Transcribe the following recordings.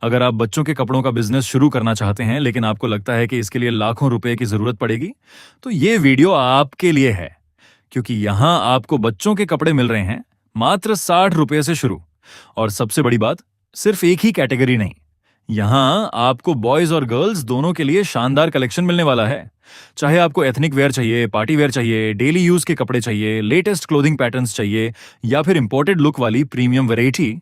अगर आप बच्चों के कपड़ों का बिजनेस शुरू करना चाहते हैं लेकिन आपको लगता है कि इसके लिए लाखों रुपए की जरूरत पड़ेगी, तो ये वीडियो आपके लिए है। क्योंकि यहाँ आपको बच्चों के कपड़े मिल रहे हैं मात्र 60 रुपए से शुरू। और सबसे बड़ी बात, सिर्फ एक ही कैटेगरी नहीं, यहाँ आपको बॉयज और गर्ल्स दोनों के लिए शानदार कलेक्शन मिलने वाला है। चाहे आपको एथनिक वेयर चाहिए, पार्टी वेयर चाहिए, डेली यूज के कपड़े चाहिए, लेटेस्ट क्लोथिंग पैटर्न्स चाहिए, या फिर इंपोर्टेड लुक वाली प्रीमियम वैरायटी,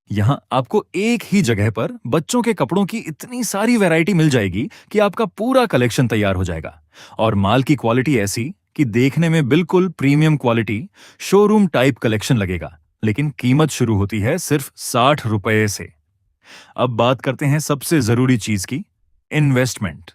यहाँ आपको एक ही जगह पर बच्चों के कपड़ों की इतनी सारी वैरायटी मिल जाएगी कि आपका पूरा कलेक्शन तैयार हो जाएगा। और माल की क्वालिटी ऐसी कि देखने में बिल्कुल premium quality, showroom type collection लगेगा। लेकिन कीमत शुरू होती है सिर्फ 60 रुपए से। अब बात करते हैं सबसे जरूरी चीज की, इन्वेस्टमेंट।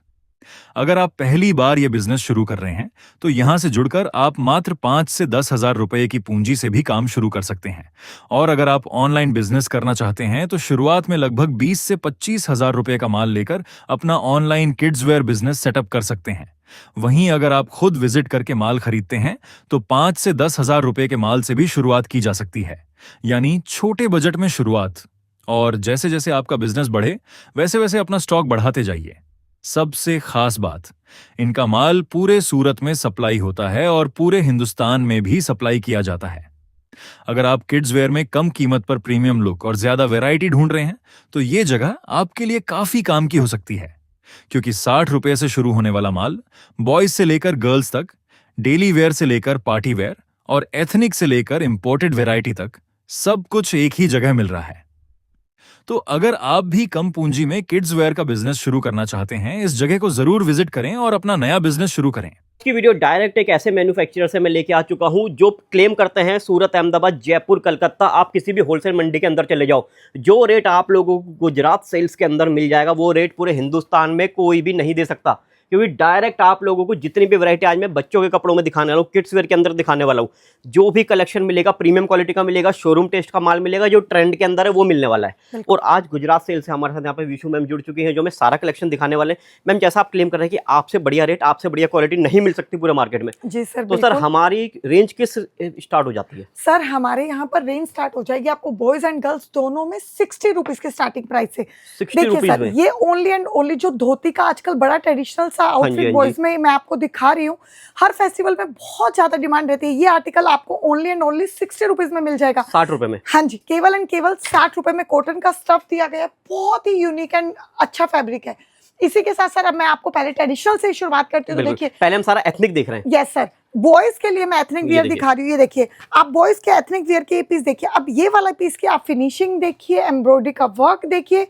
अगर आप पहली बार यह बिजनेस शुरू कर रहे हैं तो यहां से जुड़कर आप मात्र 5 से 10 हजार रुपए की पूंजी से भी काम शुरू कर सकते हैं। और अगर आप ऑनलाइन बिजनेस करना चाहते हैं तो शुरुआत में लगभग 20 से 25 हजार रुपए का माल लेकर अपना online kids where business setup कर सकते हैं। वहीं अगर आप खुद विजिट करके माल खरीदते हैं तो 5 से 10 हजार रुपए के माल से भी शुरुआत की जा सकती है। यानी छोटे बजट में शुरुआत, और जैसे जैसे आपका बिजनेस बढ़े वैसे वैसे अपना स्टॉक बढ़ाते जाइए। सबसे खास बात, इनका माल पूरे सूरत में सप्लाई होता है और पूरे हिंदुस्तान में भी सप्लाई किया जाता है। अगर आप किड्स वेयर में कम कीमत पर प्रीमियम लुक और ज्यादा वैरायटी ढूंढ रहे हैं तो ये जगह आपके लिए काफी काम की हो सकती है। क्योंकि 60 रुपए से शुरू होने वाला माल बॉयज से लेकर गर्ल्स तक, डेली वेयर से लेकर पार्टी वेयर और एथनिक से लेकर इंपोर्टेड वैरायटी तक सब कुछ एक ही जगह मिल रहा है। तो अगर आप भी कम पूंजी में किड्स वेयर का बिजनेस शुरू करना चाहते हैं, इस जगह को जरूर विजिट करें और अपना नया बिजनेस शुरू करें। की वीडियो डायरेक्ट एक ऐसे मैन्युफैक्चरर से मैं लेके आ चुका हूं जो क्लेम करते हैं सूरत, अहमदाबाद, जयपुर, कलकत्ता, आप किसी भी होलसेल मंडी के अंदर चले जाओ, जो रेट आप लोगों को गुजरात सेल्स के अंदर मिल जाएगा वो रेट पूरे हिंदुस्तान में कोई भी नहीं दे सकता। क्योंकि डायरेक्ट आप लोगों को जितनी भी वैरायटी आज मैं बच्चों के कपड़ों में दिखाने वाला हूँ, किड्स वेयर के अंदर दिखाने वाला हूँ, जो भी कलेक्शन मिलेगा प्रीमियम क्वालिटी का मिलेगा, शोरूम टेस्ट का माल मिलेगा, जो ट्रेंड के अंदर है वो मिलने वाला है। और आज गुजरात सेल से हमारे साथ यहाँ पे विशु मैम जुड़ चुकी हैं जो मैं सारा कलेक्शन दिखाने वाले हैं। मैम, जैसा आप क्लेम कर रहे हैं कि आपसे बढ़िया रेट, आपसे बढ़िया क्वालिटी नहीं मिल सकती पूरे मार्केट में। जी सर। तो सर हमारी रेंज किस स्टार्ट हो जाती है? सर हमारे यहाँ पर रेंज स्टार्ट हो जाएगी आपको बॉयज एंड गर्ल्स दोनों में 60 रुपीज के स्टार्टिंग प्राइस से। 60 रुपीज में ये ओनली एंड ओनली जो धोती का आजकल बड़ा ट्रेडिशनल सा आउटफिट बॉयज में मैं आपको दिखा रही हूँ, हर फेस्टिवल में बहुत ज्यादा डिमांड रहती है। ये आर्टिकल आपको ओनली एंड ओनली 60 रुपीज में मिल जाएगा। 60 रुपए में? हाँ जी, केवल एंड केवल 60 रुपए में कॉटन का स्टफ दिया गया है, बहुत ही यूनिक एंड अच्छा फैब्रिक है। इसी के साथ सर अब मैं आपको पहले ट्रेडिशनल से शुरुआत करती हूँ। तो देखिए, पहले हम सारा एथनिक देख रहे हैं। यस सर, बॉयज के लिए मैं एथनिक वियर दिखा रही हूँ। ये देखिए, आप बॉयज के एथनिक वियर के पीस देखिए। अब ये वाला पीस की आप फिनिशिंग देखिए, एम्ब्रॉयडरी का वर्क देखिए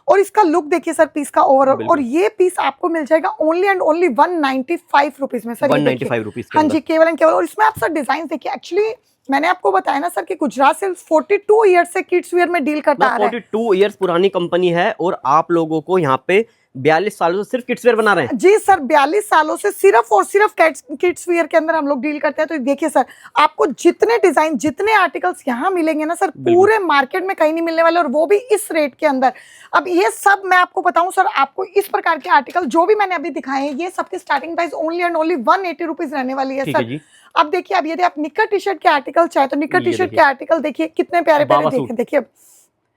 और इसका लुक देखिए सर पीस का ओवरऑल। और ये पीस आपको मिल जाएगा ओनली एंड ओनली 195 रुपीज में सर। 195 रुपीज? हाँ जी, केवल एंड केवल। और इसमें आप सर डिजाइन देखिए, एक्चुअली मैंने आपको बताया ना सर कि गुजरात सेल्स 42 ईयर्स से किड्स वेयर में डील करता है। 42 ईयर्स पुरानी कंपनी है और आप लोगों को यहाँ पे 42 सालों से सिर्फ किड्स वेयर बना रहे हैं? जी सर, 42 सालों से सिर्फ और सिर्फ किड्स वेयर के अंदर हम लोग डील करते हैं। तो देखिए सर, आपको जितने डिजाइन, जितने आर्टिकल्स यहाँ मिलेंगे ना सर, पूरे मार्केट में कहीं नहीं मिलने वाले, और वो भी इस रेट के अंदर। अब ये सब मैं आपको बताऊं सर, आपको इस प्रकार के आर्टिकल जो भी मैंने अभी दिखाए हैं, ये सबकी starting price only and only 180 rupees रहने वाली है सर। अब देखिए, अब यदि आप निक्कर टी शर्ट के आर्टिकल चाहे तो निक्कर टी शर्ट के आर्टिकल देखिए कितने प्यारे प्यारे देखिए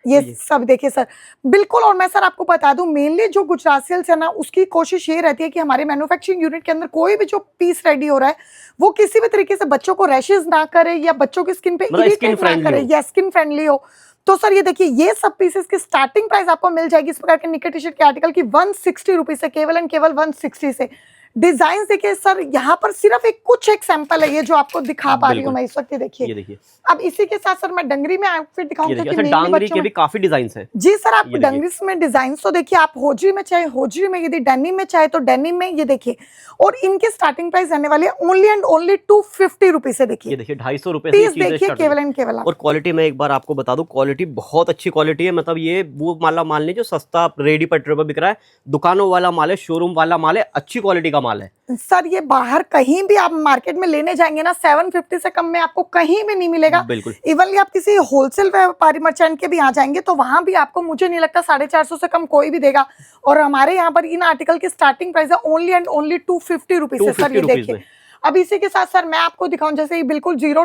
ये सब देखिए सर, बिल्कुल। और मैं सर आपको बता दूं, मेनली जो गुजरात सेल्स है ना, उसकी कोशिश ये रहती है कि हमारे मैन्युफैक्चरिंग यूनिट के अंदर कोई भी जो पीस रेडी हो रहा है वो किसी भी तरीके से बच्चों को रैशेज ना करे या बच्चों की स्किन पे इरिटेट ना करे, या स्किन फ्रेंडली हो। तो सर ये देखिए, ये सब पीसेस की स्टार्टिंग प्राइस आपको मिल जाएगी इस प्रकार के निक्कर टी शर्ट के आर्टिकल की 160 रुपीज से, केवल एंड केवल 160 से। डिजाइन देखिए सर, यहाँ पर सिर्फ एक सैंपल है ये जो आपको दिखा पा रही हूँ मैं इस वक्त। देखिए, अब इसी के साथ सर मैं डंगरी में आउटफिट दिखाऊंगी क्योंकि डांगरी के भी काफी डिजाइन्स हैं। जी सर, आप डंगरी में डिजाइन तो देखिए, आप होजरी में चाहे होजरी में, यदि डेनिम में चाहे तो डेनिम में, ये देखिए। और इनके स्टार्टिंग प्राइस रहने वाली है ओनली एंड ओनली 250 रुपीज से। देखिए 250 रुपए पीस देखिए, केवल एंड केवल। और क्वालिटी में एक बार आपको बता दूं, क्वालिटी बहुत अच्छी क्वालिटी है। मतलब ये वो माल नहीं जो सस्ता रेडी पेट्रोल पर बिक रहा है, दुकानों वाला माल है, शोरूम वाला माल है, अच्छी क्वालिटी का माल है सर। ये बाहर कहीं भी आप मार्केट में लेने जाएंगे ना, 750 से कम में आपको कहीं भी नहीं मिलेगा। बिल्कुल। इवन आप किसी होलसेल व्यापारी मर्चेंट के भी यहाँ जाएंगे तो वहां भी आपको, मुझे नहीं लगता 450 से कम कोई भी देगा। और हमारे यहाँ पर इन आर्टिकल की स्टार्टिंग प्राइस है ओनली एंड ओनली 250 रुपीज है सर। ये देखिए, अब इसी के साथ सर मैं आपको दिखाऊं, जैसे बिल्कुल जीरो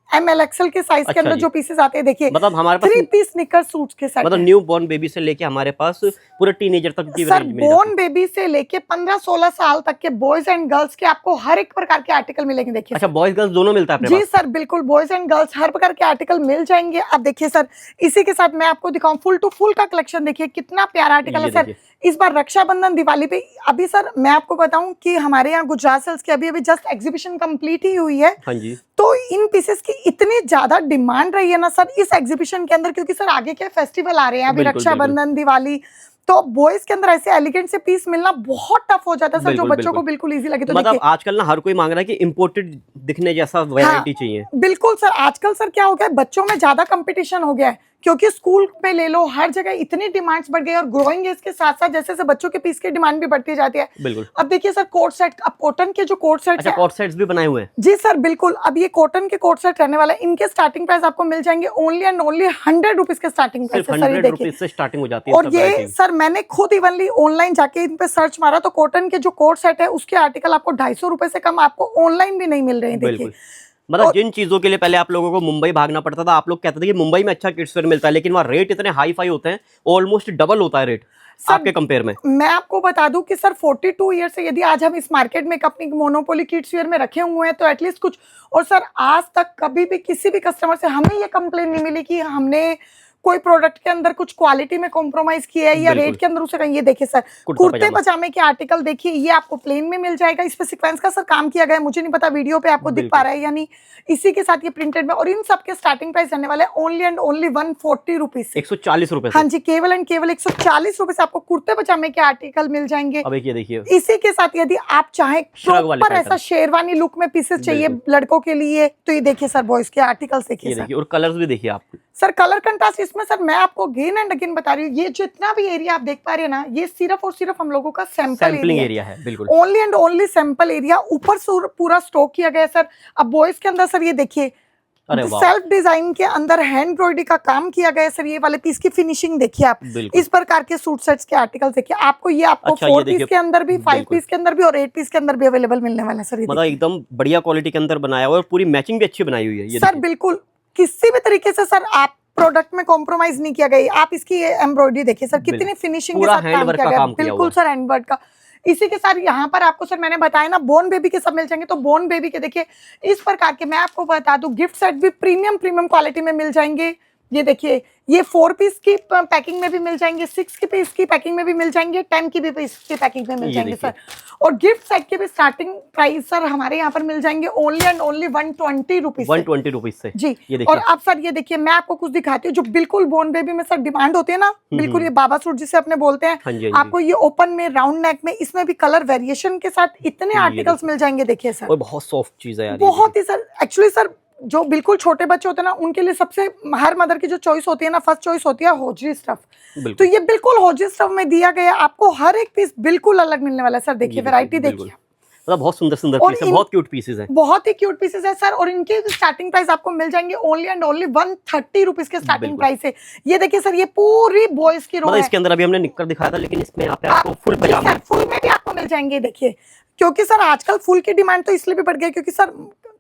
ML XL के साइज के अच्छा अंदर जी। जो पीसेस आते हैं, देखिए मतलब हमारे पास 3 पीस निकर सूट्स के सेट मतलब न्यू बॉर्न बेबी से लेके हमारे पास पूरे टीनेजर तक की सर रेंज मिल जाती बोर्न बेबी से लेके 15-16 साल तक के बॉयज एंड गर्ल्स के आपको हर एक प्रकार के आर्टिकल मिलेंगे। है। देखिए अच्छा, बॉयज गर्ल्स दोनों मिलता है अपने जी पास? सर, बिल्कुल बॉयज एंड गर्ल्स हर प्रकार के आर्टिकल मिल जाएंगे। अब देखिए सर, इसी के साथ मैं आपको दिखाऊं फुल टू फुल का कलेक्शन। देखिए कितना प्यारा आर्टिकल है ये सर। देखिए। इस बार रक्षाबंधन दिवाली पे अभी सर मैं आपको बताऊं कि हमारे यहाँ गुजरात सेल्स की अभी जस्ट एग्जीबिशन कंप्लीट ही हुई है। हाँ जी। तो इन पीसेस की इतनी ज्यादा डिमांड रही है ना सर इस एग्जीबिशन के अंदर, क्योंकि सर आगे क्या फेस्टिवल आ रहे हैं, अभी बिल्कुल, रक्षाबंधन दिवाली, तो बॉयज के अंदर ऐसे एलिगेंट से पीस मिलना बहुत टफ हो जाता है सर, जो बिल्कुल, बच्चों को बिल्कुल इजी लगे। तो मतलब देखिए आजकल ना हर कोई मांग रहा है कि इम्पोर्टेड दिखने जैसा वैरायटी चाहिए। बिल्कुल सर, आजकल सर क्या हो गया है, बच्चों में ज्यादा कंपटीशन हो गया है, क्योंकि स्कूल पे ले लो हर जगह इतनी डिमांड्स बढ़ गई और ग्रोइंग एज के साथ साथ जैसे जैसे बच्चों के पीस की डिमांड भी बढ़ती जाती है। बिल्कुल। अब देखिए सर कोट सेट, अब कॉटन के जो कोट सेट अच्छा, कॉट सेट्स भी बनाए हुए हैं? जी सर बिल्कुल। अब ये कॉटन के कोट सेट रहने वाला है, इनके स्टार्टिंग प्राइस आपको मिल जाएंगे ओनली एंड ओनली 100 रुपीज के स्टार्टिंग प्राइस सिर्फ है सर। ये 100 देखिए, रुपीज से स्टार्टिंग हो जाती है और सब ये वैरायटी। सर मैंने खुद इवनली ऑनलाइन जाके इन पे सर्च मारा तो कॉटन के जो कोट सेट है उसके आर्टिकल आपको 250 रुपए से कम आपको ऑनलाइन भी नहीं मिल रहे हैं। देखिए बिल्कुल। मतलब जिन चीजों के लिए पहले आप लोगों को मुंबई भागना पड़ता था, आप लोग कहते थे कि मुंबई में अच्छा किड्स वेयर मिलता है, लेकिन वहाँ रेट इतने हाई फाई होते हैं, ऑलमोस्ट डबल होता है रेट आपके कंपेयर में। मैं आपको बता दूं कि सर 42 ईयर से यदि आज हम इस मार्केट में एक अपनी मोनोपोली किड्स वेयर में रखे हुए हैं तो एटलीस्ट कुछ, और सर आज तक कभी भी किसी भी कस्टमर से हमें ये कंप्लेन नहीं मिली कि हमने कोई प्रोडक्ट के अंदर कुछ क्वालिटी में कॉम्प्रोमाइज किया है या बिल्कुल। रेट के अंदर उसे कहीं। ये देखिए सर कुर्ता कुर्ते पजामा। पजामे के आर्टिकल देखिए, ये आपको प्लेन में मिल जाएगा, इस पे सीक्वेंस का सर काम किया गया है, मुझे नहीं पता वीडियो पे आपको दिख पा रहा है या नहीं। इसी के साथ ये प्रिंटेड में, और इन सब के स्टार्टिंग प्राइस रहने वाले ओनली एंड ओनली 140 रुपीज से। 140 रुपए हाँ से। जी, केवल एंड केवल 140 रुपए से आपको कुर्ते पजामे के आर्टिकल मिल जाएंगे। अब एक ये देखिए, इसी के साथ यदि आप चाहें श्रग वाले प्रॉपर पैटर्न। ऐसा शेरवानी लुक में पीसेस चाहिए बिल्कुल। लड़कों के लिए तो ये देखिए सर बॉयज के आर्टिकल्स देखिए ये सर। देखिए, और कलर्स भी देखिए आप। सर कलर कंट्रास्ट इसमें सर मैं आपको अगेन एंड अगेन बता रही हूँ, ये जितना भी एरिया आप देख पा रहे हैं ना, ये सिर्फ और सिर्फ हम लोगों का सैम्पलिंग एरिया है। बिल्कुल। Only and only sample area, ऊपर से पूरा स्टॉक किया गया है सर। अब बॉयज के अंदर सर ये देखिए अरे वाह। सेल्फ डिजाइन के अंदर हैंड एम्ब्रॉयडरी का काम किया गया है सर। ये वाले पीस की फिनिशिंग देखिए आप, बिल्कुल। इस प्रकार के सूट सेट्स के आर्टिकल्स देखिए आपको, ये आपको अच्छा, ये 4 देखिए, पीस के अंदर भी, 5 बिल्कुल। पीस के अंदर भी और 8 पीस के अंदर भी अवेलेबल मिलने वाला है सर। ये मतलब एकदम बढ़िया क्वालिटी के अंदर बनाया हुआ है और पूरी मैचिंग भी अच्छी बनाई हुई है। ये सर देखिए। बिल्कुल किसी भी तरीके से सर आप प्रोडक्ट में कॉम्प्रोमाइज नहीं किया गया। आप इसकी एम्ब्रॉयडरी देखिए सर, कितनी बिल्कुल। फिनिशिंग के पूरा साथ काम हैंडवर्क किया का गया। काम किया बिल्कुल हुआ सर हैंडवर्क का। इसी के साथ यहाँ पर आपको सर मैंने बताया ना बोर्न बेबी के सब मिल जाएंगे, तो बोर्न बेबी के देखिए इस प्रकार के मैं आपको बता दूं गिफ्ट सेट भी प्रीमियम क्वालिटी में मिल जाएंगे। ये देखिए ये 4 पीस की पैकिंग में भी मिल जाएंगे, 6 की पीस की पैकिंग में भी मिल जाएंगे, 10 की भी पीस की पैकिंग में मिल ये जाएंगे देखिए। सर। और गिफ्ट सेट के भी स्टार्टिंग प्राइस सर हमारे यहाँ पर मिल जाएंगे only and only 120 rupees 120 rupees से। जी। ये देखिए। और अब सर ये देखिए मैं आपको कुछ दिखाती हूँ जो बिल्कुल बोर्न बेबी में सर डिमांड होती है ना, बिल्कुल ये बाबा सूट जिसे अपने बोलते हैं। हाँ जी, हाँ जी। आपको ये ओपन में राउंड नेक में इसमें भी कलर वेरिएशन के साथ इतने आर्टिकल्स मिल जाएंगे। देखिए सर और बहुत सॉफ्ट चीज है यार, ये बहुत ही सर एक्चुअली सर जो बिल्कुल छोटे बच्चे होते हैं ना उनके लिए सबसे हर मदर की जो चॉइस होती है ना, फर्स्ट चॉइस होती है होजरी स्टफ। तो बिल्कुल। ये बिल्कुल होजरी स्टफ में दिया गया है, आपको हर एक पीस बिल्कुल अलग मिलने वाला है सर। देखिए ये वैरायटी बिल्कुल। देखिए, मतलब बहुत सुंदर सुंदर और पीस है, इन- बहुत क्यूट पीसेस हैं। बहुत ही क्यूट पीसेस है सर। और इनके स्टार्टिंग प्राइस आपको मिल जाएंगे ओनली एंड ओनली 130 रुपीज के स्टार्टिंग बिल्कुल। प्राइस है। ये देखिए सर ये पूरी बॉयज की रो मतलब है। इसके अंदर अभी हमने निक्कर दिखाया था, लेकिन इसमें यहाँ पे आपको फुल पजामा। सर फुल में भी आपको मिल जाएंगे। देखिए क्योंकि सर आजकल फुल की डिमांड तो इसलिए भी बढ़ गई क्योंकि सर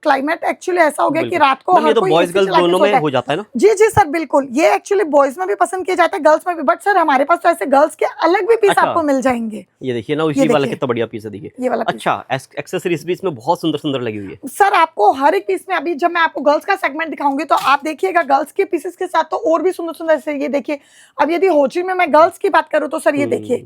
क्लाइमेट एक्चुअली ऐसा हो गया कि बिल्कुल। रात को मतलब ये हर तो कोई बॉयज AC गर्ल्स चला के दोनों सोता में है। हो जाता है ना। जी जी सर बिल्कुल, ये एक्चुअली बॉयज में भी पसंद किया जाता है, गर्ल्स में भी, बट सर हमारे पास तो ऐसे गर्ल्स के अलग भी पीस अच्छा। आपको मिल जाएंगे। ये देखिए ना, ये उसी वाला देखिए। कितना बढ़िया पीस है, देखिए ये वाला पीस। अच्छा। एक्सेसरीज भी इसमें बहुत सुंदर सुंदर लगी हुई है सर आपको हर एक पीस में, अभी जब मैं आपको गर्ल्स का सेगमेंट दिखाऊंगी तो आप देखिएगा गर्ल्स के पीसेस के साथ तो और भी सुंदर सुंदर से। ये देखिए अब यदि होजी में मैं गर्ल्स की बात करूं तो सर ये देखिए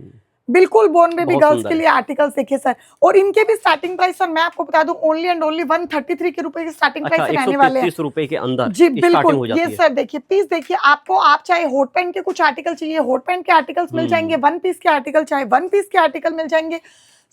बिल्कुल बोर्न बेबी बहुत गर्ल्स सुंदर के है। लिए आर्टिकल्स देखिए सर। और इनके भी स्टार्टिंग प्राइस सर मैं आपको बता दूं ओनली एंड ओनली 133 के रुपए की स्टार्टिंग अच्छा, प्राइस रहने वाले हैं 133 रुपए के अंदर जी स्टार्टिंग हो बिल्कुल। जाती ये है। सर देखिए पीस देखिए आपको, आप चाहे हॉट पैंट के कुछ आर्टिकल चाहिए हॉट पैंट के आर्टिकल्स मिल जाएंगे, 1 पीस के आर्टिकल चाहे 1 पीस के आर्टिकल मिल जाएंगे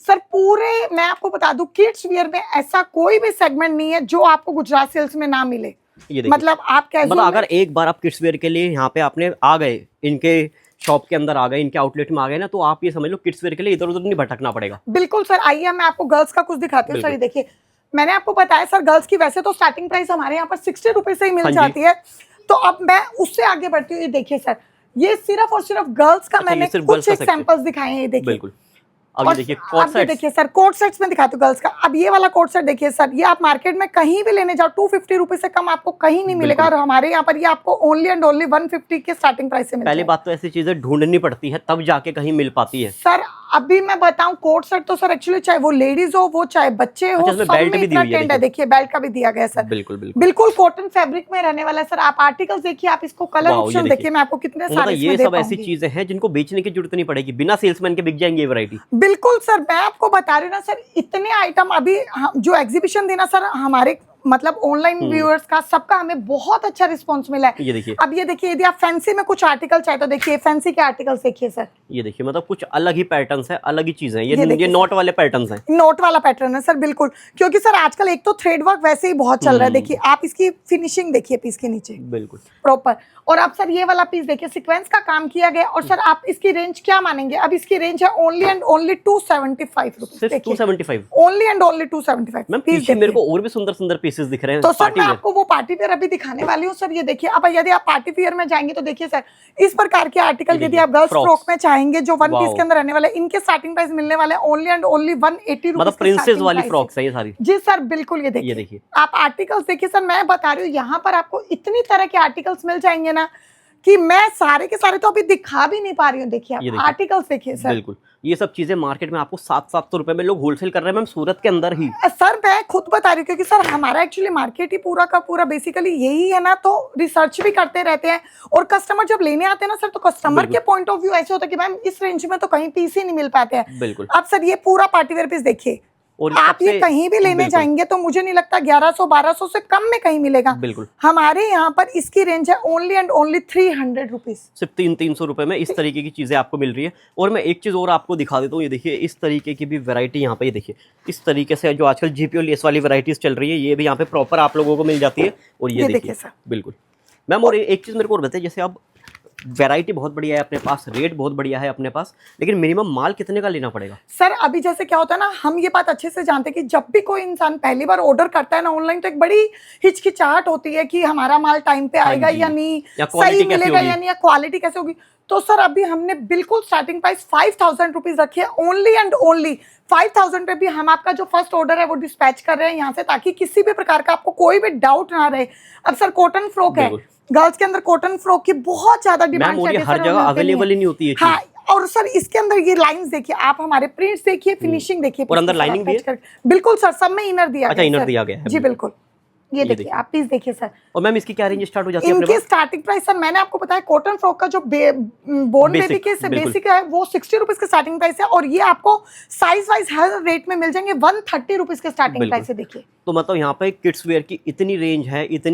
सर। पूरे मैं आपको बता दूं किड्स वियर में ऐसा कोई भी सेगमेंट नहीं है जो आपको गुजरात सेल्स में ना मिले। ये देखिए, मतलब आप कैजुअल मतलब अगर एक बार आप किड्स वेयर के लिए यहाँ पे आपने आ गए, इनके शॉप के अंदर आ गए, इनके आउटलेट में आ गए ना, तो आप ये समझ लो किड्स वेयर के लिए इधर उधर नहीं भटकना पड़ेगा। बिल्कुल सर। आइए मैं आपको गर्ल्स का कुछ दिखाती हूँ सर। ये देखिए मैंने आपको बताया सर गर्ल्स की वैसे तो स्टार्टिंग प्राइस हमारे यहाँ पर 60 रुपए से ही हाँ मिल जी। जाती है, तो अब मैं उससे आगे बढ़ती हूँ। ये देखिए सर ये सिर्फ और सिर्फ गर्ल्स का अच्छा, ये मैंने सिर्फ कुछ girls का section। एग्जांपल्स दिखाए हैं। ये देखिए बिल्कुल। अब और ये देखिए कोट अब ये सेट्स, देखिए सर कोट सेट्स में दिखाती हूँ गर्ल्स का। अब ये वाला कोट सेट देखिए सर, ये आप मार्केट में कहीं भी लेने जाओ 250 रुपीज से कम आपको कहीं नहीं मिलेगा, और हमारे यहाँ पर ये आपको ओनली एंड ओनली 150 के स्टार्टिंग प्राइस से मिल पहली जाएगा। बात तो ऐसी चीजें ढूंढनी पड़ती है तब जाके कहीं मिल पाती है। सर अभी मैं बताऊं कोट सेट तो सर एक्चुअली चाहे वो लेडीज हो वो चाहे बच्चे हो, अच्छा, इसमें सब बेल्ट में भी दी इतना हुई है, ट्रेंड है। देखिए। देखिए बेल्ट का भी दिया गया है सर, बिल्कुल बिल्कुल बिल्कुल कॉटन फैब्रिक में रहने वाला है सर। आप आर्टिकल्स देखिए, आप इसको कलर वाओ, ये ऑप्शन देखिए। देखिए, मैं आपको कितने मतलब सारे ये इसमें दे सब ऐसी पाऊंगी। चीजें हैं जिनको बेचने की जरूरत नहीं पड़ेगी, बिना सेल्समैन के बिक जाएंगे ये वैरायटी। बिल्कुल सर, मैं आपको बता रही हूँ ना सर, इतने आइटम अभी जो एग्जीबिशन देना सर, हमारे मतलब ऑनलाइन व्यूअर्स का सबका हमें बहुत अच्छा रिस्पांस मिला है। ये देखिए, अब ये देखिए, यदि आप फैंसी में कुछ आर्टिकल चाहे तो देखिए फैंसी के आर्टिकल्स देखिए सर, ये देखिए, मतलब कुछ अलग ही पैटर्न्स है, अलग ही चीजें हैं। ये ये देखिए नोट वाले पैटर्न्स हैं। नोट वाला पैटर्न है सर, बिल्कुल। क्योंकि सर आजकल एक तो थ्रेड वर्क वैसे ही बहुत चल रहा है, देखिए आप इसकी फिनिशिंग देखिए पीस के नीचे बिल्कुल प्रॉपर। और आप सर ये वाला पीस देखिए, सीक्वेंस का काम किया गया। और सर आप इसकी रेंज क्या मानेंगे, अब इसकी रेंज है ओनली एंड ओनली 275 रुपीज, सिर्फ देखिए 275। Only and only 275 ma'am piece. पीछे मेरे को और भी सुंदर सुंदर पीसेस दिख रहे हैं तो सर पार्टी मैं वेयर। आपको वो पार्टी वेयर अभी दिखाने वाली हूँ सर। ये देखिए, अब यदि आप पार्टी वेयर में जाएंगे तो देखिए सर, इस प्रकार के आर्टिकल ये यदि देखिए, आप गर्ल्स फ्रॉक्स। फ्रॉक में चाहेंगे जो वन पीस वाओ। के अंदर रहने वाले, इनके स्टार्टिंग प्राइस मिलने वाले ओनली एंड ओनली 180 मतलब रुपीज प्रिंसेस वाली फ्रॉक्स है ये सारी। जी सर बिल्कुल। ये ये देखिए देखिए, आप आर्टिकल्स देखिए सर, मैं बता रही हूँ यहाँ पर आपको इतनी तरह के आर्टिकल्स मिल जाएंगे ना कि मैं सारे के सारे तो अभी दिखा भी नहीं पा रही हूँ। देखिए ये आप देखिए। आर्टिकल्स देखिए सर, बिल्कुल ये सब चीजें मार्केट में आपको 700-700 रुपए में लोग होलसेल कर रहे हैं मैम, सूरत के अंदर ही। सर मैं खुद बता रही हूँ क्योंकि सर हमारा एक्चुअली मार्केट ही पूरा का पूरा बेसिकली यही है ना, तो रिसर्च भी करते रहते हैं। और कस्टमर जब लेने आते हैं ना सर, तो कस्टमर के पॉइंट ऑफ व्यू ऐसे होता है कि मैम इस रेंज में तो कहीं पीस ही नहीं मिल पाते हैं। बिल्कुल। अब सर ये पूरा पार्टीवेयर पीस देखिए, और आप ये सबसे- कहीं भी लेने बिल्कुल, जाएंगे तो मुझे नहीं लगता 1100-1200 से कम में कहीं मिलेगा। बिल्कुल हमारे यहाँ पर इसकी रेंज है ओनली एंड ओनली 300 रुपीज। सिर्फ 300 रुपए में इस तरीके की चीजें आपको मिल रही है। और मैं एक चीज और आपको दिखा देता हूँ, ये देखिए इस तरीके की भी वैरायटी यहाँ पे, ये देखिए इस तरीके से जो आजकल जीपीओ लेस वाली वैरायटीज चल रही है, ये भी यहाँ पे प्रॉपर आप लोगों को मिल जाती है। और ये देखिए सर, बिल्कुल मैम। और एक चीज मेरे को और बताइए, जैसे अब वैरायटी बहुत बढ़िया है अपने पास, रेट बहुत बढ़िया है अपने पास, लेकिन मिनिमम माल कितने का लेना पड़ेगा? सर अभी जैसे क्या होता है ना, हम ये बात अच्छे से जानते हैं कि जब भी कोई इंसान पहली बार ऑर्डर करता है ना ऑनलाइन, तो एक बड़ी हिचकिचाहट होती है कि हमारा माल टाइम पे आएगा जी। या नहीं, या quality सही कैसी मिलेगा होगी? या नहीं, या क्वालिटी कैसे होगी। तो सर अभी हमने बिल्कुल स्टार्टिंग प्राइस 5000 रुपीज रखी है, ओनली एंड ओनली 5000 पे भी हम आपका जो फर्स्ट ऑर्डर है वो डिस्पैच कर रहे हैं यहाँ से, ताकि किसी भी प्रकार का आपको कोई भी डाउट ना रहे। अब सर कॉटन फ्रॉक है, गर्ल्स के अंदर कॉटन फ्रॉक की बहुत ज्यादा डिमांड मैम, हर जगह अवेलेबल ही नहीं होती है चीज। हाँ, और सर इसके अंदर ये लाइंस देखिए आप, हमारे प्रिंट्स देखिए, फिनिशिंग देखिए, और अंदर पीस के lining साथ भी attach करके। बिल्कुल सर, सब में इनर दिया अच्छा, गया है इनर सर। दिया गया है, जी बिल्कुल। ये देखिए आप पीस देखिए सर। और मैम इसकी क्या रेंज स्टार्ट हो जाती है अपने इनकी पास? स्टार्टिंग प्राइस सर मैंने आपको बताया, कॉटन फ्रॉक का जो बोर्न Basic, बेबी के से बिल्कुल। बेसिक है वो 60 रुपीज का स्टार्टिंग प्राइस है। और ये आपको साइज वाइज हर रेट में मिल जाएंगे 130 रुपीज के स्टार्टिंग बिल्कुल। प्राइस है। देखिए तो मतलब यहाँ पे किड्स वेयर की इतनी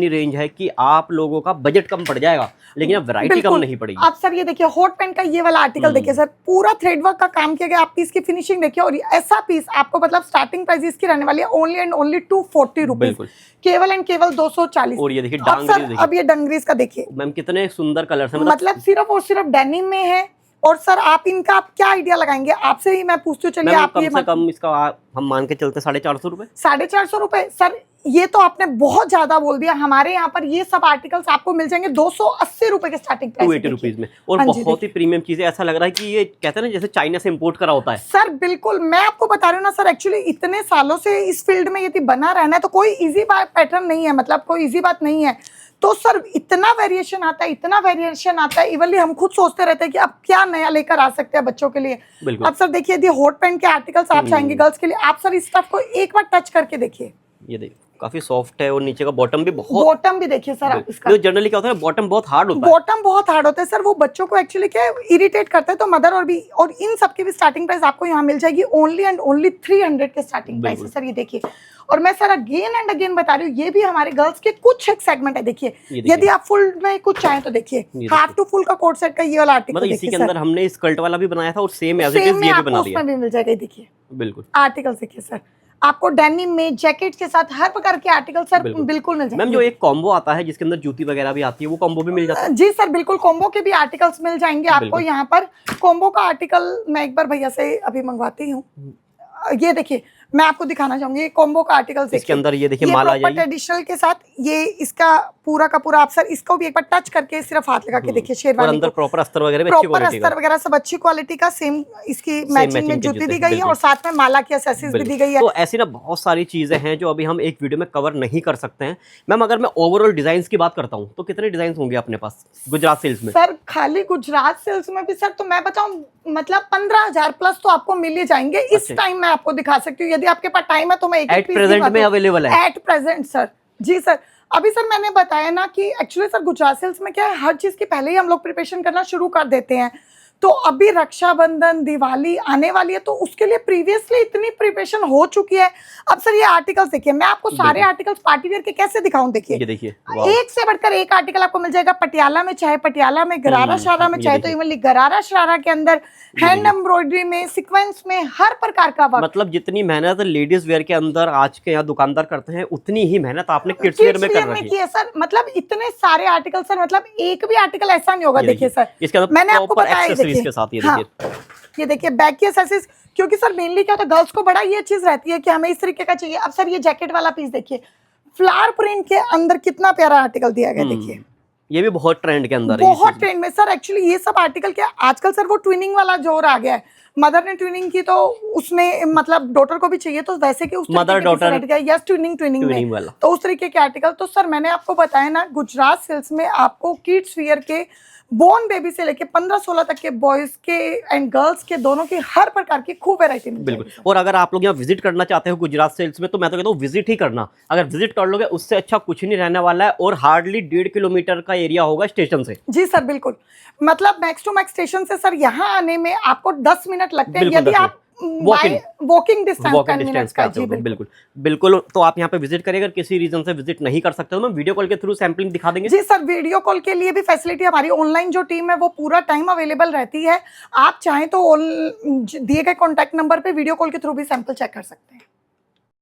रेंज है कि आप लोगों का बजट कम पड़ जाएगा, लेकिन अब वैरायटी कम बिल्कुल। नहीं पड़ेगी। आप सर ये देखिए हॉट पेंट का ये वाला आर्टिकल देखिए सर, पूरा थ्रेड वर्क का काम किया गया। आप पीस की फिनिशिंग देखिए, और ऐसा पीस आपको मतलब स्टार्टिंग प्राइस इसकी रहने वाली है ओनली एंड ओनली 240 रुपीज, बिल्कुल। केवल एंड केवल 240। और ये देखिए अब डांगरीज सर देखिए अब ये डंगरीज का देखिए मैम, कितने सुंदर कलर्स हैं, मतलब सिर्फ और सिर्फ डेनिम में है। और सर आप इनका आप क्या आइडिया लगाएंगे, आपसे ही मैं पूछती हूँ। चलिए मैम, आप कम ये से कम इसका हम मान के चलते 450 रुपए। 450 रुपए सर, ये तो आपने बहुत ज्यादा बोल दिया। हमारे यहाँ पर ये सब आर्टिकल्स आपको मिल जाएंगे 280 रुपए के स्टार्टिंग प्राइस, 280 रुपीज में। और हाँ जी, बहुत ही प्रीमियम चीजें, ऐसा लग रहा है कि ये कहते हैं ना जैसे चाइना से इंपोर्ट करा होता है। सर बिल्कुल, मैं आपको बता रही हूँ ना सर, एक्चुअली इतने सालों से इस फील्ड में यदि बना रहना है तो कोई इजी पैटर्न नहीं है, मतलब कोई इजी बात नहीं है। तो सर इतना वेरिएशन आता है, इतना वेरिएशन आता है, इवनली हम खुद सोचते रहते हैं कि अब क्या नया लेकर आ सकते हैं बच्चों के लिए। बिल्कुल। अब सर देखिए यदि हॉट पैंट के आर्टिकल्स आप चाहेंगे गर्ल्स के लिए, आप सर इस स्टफ को एक बार टच करके देखिए। ये देखिए काफी सॉफ्ट है, और नीचे का बॉटम भी बहुत, बॉटम भी देखिए सर आप इसका। जो जनरली क्या होता है बॉटम बहुत हार्ड होता है। बॉटम बहुत हार्ड होता है सर, वो बच्चों को एक्चुअली क्या इरिटेट करता है। तो मदर और इन सब की भी स्टार्टिंग प्राइस आपको यहाँ मिल जाएगी ओनली एंड ओनली 300 के स्टार्टिंग प्राइस है सर। ये देखिए, और मैं सर अगेन एंड अगेन बता रही हूँ, ये भी हमारे गर्ल्स के कुछ एक सेगमेंट है। देखिए यदि आप फुल में कुछ चाहें तो देखिए, हाफ टू फुल का कोट सेट का ये वाला आर्टिकल मतलब इसी के अंदर हमने स्कर्ट वाला भी बनाया था, और same as it is same में ये भी आपको बना दिया। उसमें भी मिल जाएगा। देखिए बिल्कुल आर्टिकल्स देखिए सर, आपको डेनिम में जैकेट के साथ हर प्रकार के आर्टिकल सर बिल्कुल मिल जाएंगे। मैम, जो एक कॉम्बो आता है जिसके अंदर जूती वगैरह भी आती है, वो कॉम्बो भी मिल जाता है? जी सर बिल्कुल, कॉम्बो के भी आर्टिकल्स मिल जाएंगे आपको यहाँ पर। कॉम्बो का आर्टिकल मैं एक बार भैया से अभी मंगवाती हूँ। ये देखिए मैं आपको दिखाना चाहूंगी कॉम्बो का आर्टिकल। इसके अंदर ये देखिए माला ट्रेडिशनल के साथ ये इसका पूरा का पूरा आप सर इसको भी एक बार टच करके सिर्फ हाथ लगा के देखिए और शेरवानी अंदर को। प्रॉपर अस्तर वगैरह भी अच्छी प्रॉपर क्वालिटी का। अस्तर वगैरह सब अच्छी क्वालिटी का, सेम इसकी मैचिंग matching में के जूती जूते, दी गई है बिल्कुल। और साथ में माला की एसेसरीज भी दी गई है। तो ऐसी ना बहुत सारी चीजें हैं जो अभी हम एक वीडियो में कवर नहीं कर सकते हैं। मैम अगर मैं ओवरऑल डिजाइन की बात करता हूँ तो कितने डिजाइन होंगे अपने पास गुजरात सेल्स में? सर खाली गुजरात सेल्स में भी सर तो मैं बताऊं मतलब 15,000 प्लस तो आपको मिल ही जाएंगे। इस अच्छा। टाइम मैं आपको दिखा सकती हूँ, यदि आपके पास टाइम है तो मैं एक एट प्रेजेंट में अवेलेबल है? एट प्रेजेंट सर, जी सर। अभी सर मैंने बताया ना कि एक्चुअली सर गुजरात सेल्स में क्या है, हर चीज की पहले ही हम लोग प्रिपरेशन करना शुरू कर देते हैं। तो अभी रक्षाबंधन दिवाली आने वाली है तो उसके लिए प्रीवियसली इतनी प्रिपरेशन हो चुकी है। अब सर ये आर्टिकल्स देखिए, मैं आपको सारे आर्टिकल्स पार्टी वेयर के कैसे दिखाऊं, देखिए ये देखिए एक से बढ़कर एक आर्टिकल आपको मिल जाएगा। पटियाला में चाहे पटियाला में, गरारा शरारा में ये चाहे तो देखिए। इवनली गरारा शरारा के अंदर, हैंड एम्ब्रॉयडरी में, सीक्वेंस में, हर प्रकार का वर्क। मतलब जितनी मेहनत लेडीज वेयर के अंदर आज के यहाँ दुकानदार करते हैं उतनी ही मेहनत आपने किड्स वेयर में कर रखी की है सर। मतलब इतने सारे आर्टिकल सर, मतलब एक भी आर्टिकल ऐसा नहीं होगा। ये देखिए सर इसके अंदर मैंने आपको प्रॉपर बताया, ये एक्सेसरीज देखिए। के साथ, ये हाँ, देखिए ये देखिए बैक की एक्सेसरीज, क्योंकि सर मेनली क्या होता है गर्ल्स को बड़ा ये चीज रहती है कि हमें इस तरीके का चाहिए। अब सर ये जैकेट वाला पीस देखिए, फ्लावर प्रिंट के अंदर कितना प्यारा आर्टिकल दिया गया, देखिए ये भी बहुत ट्रेंड के अंदर है। बहुत ट्रेंड में सर। एक्चुअली ये सब आर्टिकल क्या आजकल सर वो ट्विनिंग वाला जोर आ गया है। मदर ने ट्विनिंग की तो उसने मतलब डॉटर को भी चाहिए तो वैसे कि उस Mother, daughter, yes twinning twinning वाला। तो उस तरीके के आर्टिकल। तो सर मैंने आपको बताया ना गुजरात सेल्स में आपको किड्स वियर के बोर्न बेबी से लेके 15-16 तक के बॉयज के एंड गर्ल्स के दोनों की हर प्रकार की खूब वैरायटी मिल बिल्कुल। जाएगी। और अगर आप लोग यहाँ विजिट करना चाहते हो गुजरात सेल्स में तो मैं तो कहता हूँ विजिट ही करना। अगर विजिट कर लोगे उससे अच्छा कुछ नहीं रहने वाला है। और हार्डली 1.5 किलोमीटर का एरिया होगा स्टेशन से। जी सर बिल्कुल, मतलब मैक्स टू मैक्स स्टेशन से सर यहाँ आने में आपको 10 मिनट लगते हैं बिल्कुल, यदि 10 आप वॉकिंग डिस्टेंस वॉकिंग डिस्टेंस का बिल्कुल बिल्कुल। तो आप यहाँ पे विजिट करिए। अगर किसी रीजन से विजिट नहीं कर सकते तो हम वीडियो कॉल के थ्रू सैंपलिंग दिखा देंगे। जी सर, वीडियो कॉल के लिए भी फैसिलिटी हमारी ऑनलाइन जो टीम है वो पूरा टाइम अवेलेबल रहती है। आप चाहें तो दिए गए कॉन्टैक्ट नंबर पे वीडियो कॉल के थ्रू भी सैंपल चेक कर सकते हैं।